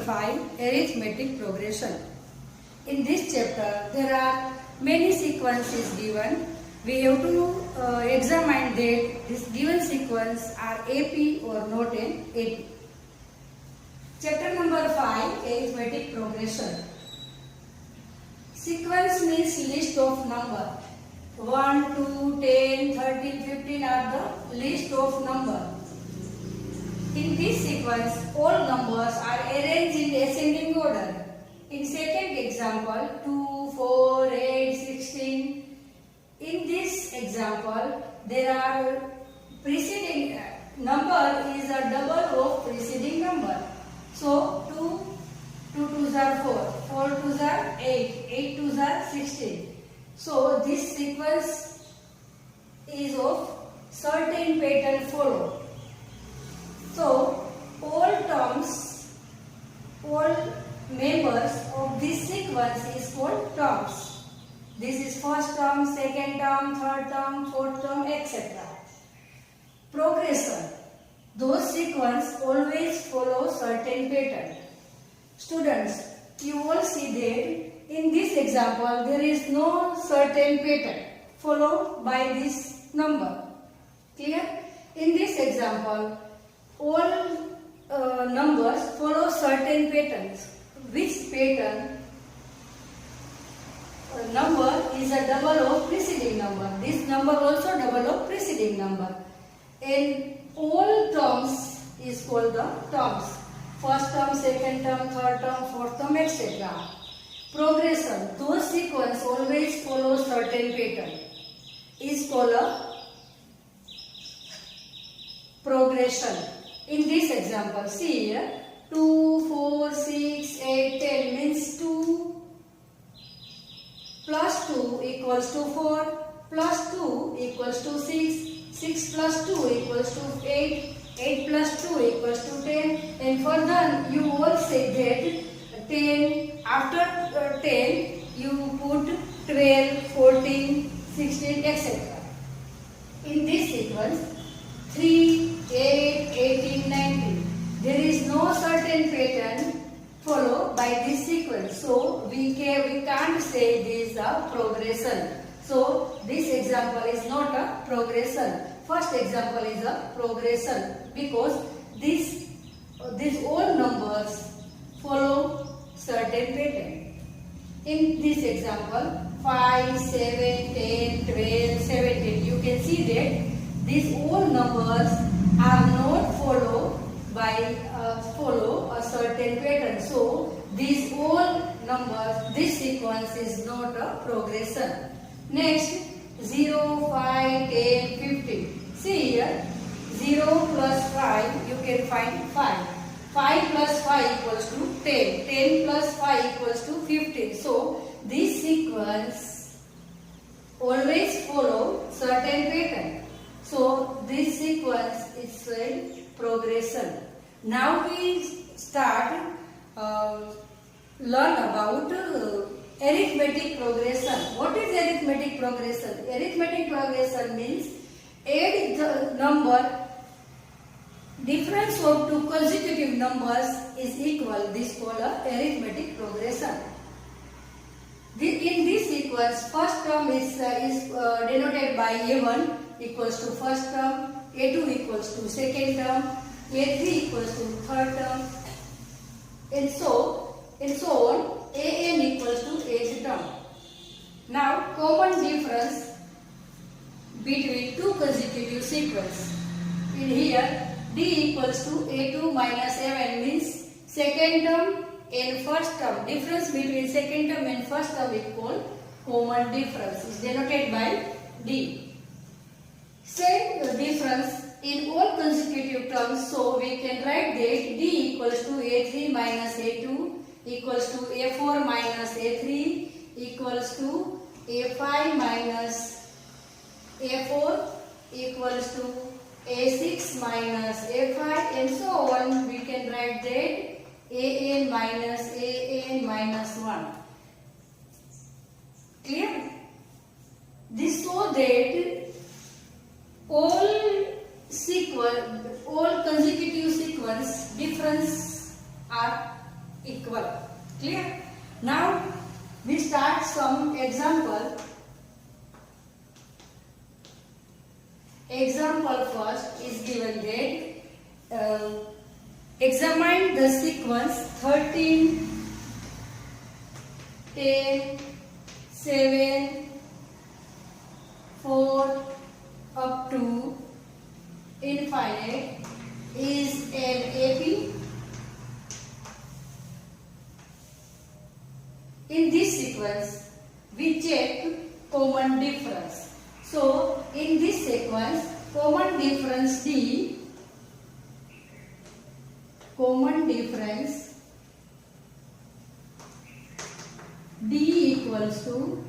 5, arithmetic progression. In this chapter, there are many sequences given. We have to examine that this given sequence are AP or not an AP. Chapter number 5, arithmetic progression. Sequence means list of number. 1, 2, 10, 13, 15 are the list of number. In this sequence, all numbers are arranged in ascending order. In second example, 2, 4, 8, 16. In this example, there are preceding number is a double of preceding number. So 2 2s are 4, 4 2s are 8, 8 2s are 16. So this sequence is of certain pattern follow. So all members of this sequence is called terms. This is first term, second term, third term, fourth term, etc. Progression. Those sequence always follow certain pattern. Students, you all see that in this example there is no certain pattern followed by this number. Clear? In this example, all numbers follow certain patterns. Which pattern? Number is a double of preceding number. This number also double of preceding number. And all terms is called the terms. First term, second term, third term, fourth term, etc. Progression. Those sequence always follow certain pattern. Is called a progression. In this example, see here, 2, 4, 6, 8, 10 means 2 plus 2 equals to 4 plus 2 equals to 6, 6 plus 2 equals to 8, 8 plus 2 equals to 10, and further you all say that 10, after 10 you put 12, 14, 16, etc. In this sequence, 3, 8, 18, 19. There is no certain pattern followed by this sequence. So we can't say this is a progression. So this example is not a progression. First example is a progression because these all numbers follow certain pattern. In this example, 5, 7, 10, 12, 17. You can see that these all numbers are not follow a certain pattern. So these all numbers, this sequence is not a progression. Next, 0, 5, 10, 15. See here, 0 plus 5, you can find 5. 5 plus 5 equals to 10. 10 plus 5 equals to 15. So this sequence always follow certain pattern. So this sequence is a progression. Now we start learn about arithmetic progression. What is arithmetic progression? Arithmetic progression means add the number, difference of two consecutive numbers is equal. This is called arithmetic progression. In this sequence, first term is denoted by A1 equals to first term, A2 equals to second term, A3 equals to third term, and so on. An equals to eighth term. Now, common difference between two consecutive sequences. In here, D equals to A2 minus A1 means second term and first term. Difference between second term and first term is called common difference. Is denoted by D. Same difference in all consecutive terms, so we can write that D equals to A3 minus A2 equals to A4 minus A3 equals to A5 minus A4 equals to A6 minus A5, and so on. We can write that AN minus 1. Clear? This so that all consecutive sequence difference are equal. Clear? Now we start some example. Example first is given that examine the sequence 13, 10, 7, 4 up to infinite is an AP. In this sequence, we check common difference. So, in this sequence, common difference D equals to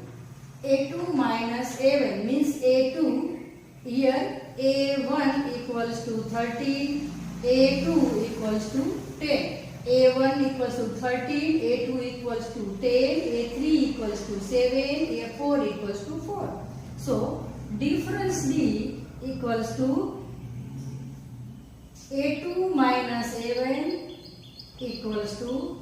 A2 minus A1 means A2 here A1 equals to 13, A2 equals to 10. A1 equals to 13, A2 equals to 10, A3 equals to 7, A4 equals to 4. So, difference D equals to A2 minus A1 equals to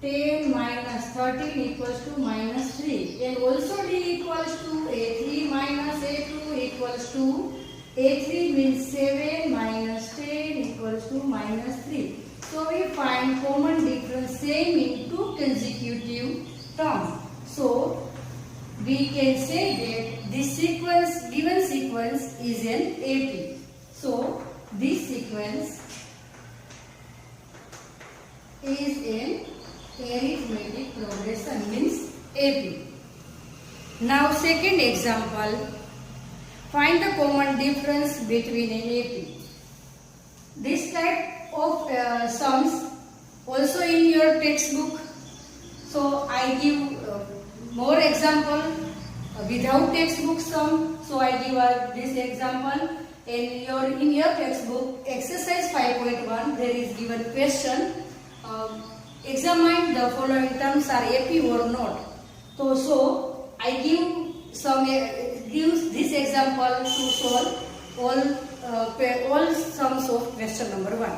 10 minus 13 equals to minus 3. And also D equals to A3 minus A2 equals to A3 means 7 minus 10 equals to minus 3. So we find common difference same in two consecutive terms. So we can say that this sequence, given sequence is an AP. So this sequence is an arithmetic progression means AP. Now second example, find the common difference between an AP. This type of sums also in your textbook. So I give more example without textbook sum. So I give this example. In your textbook exercise 5.1 there is given question. Examine the following terms are AP or not. So I give this example to solve all sums of question number 1.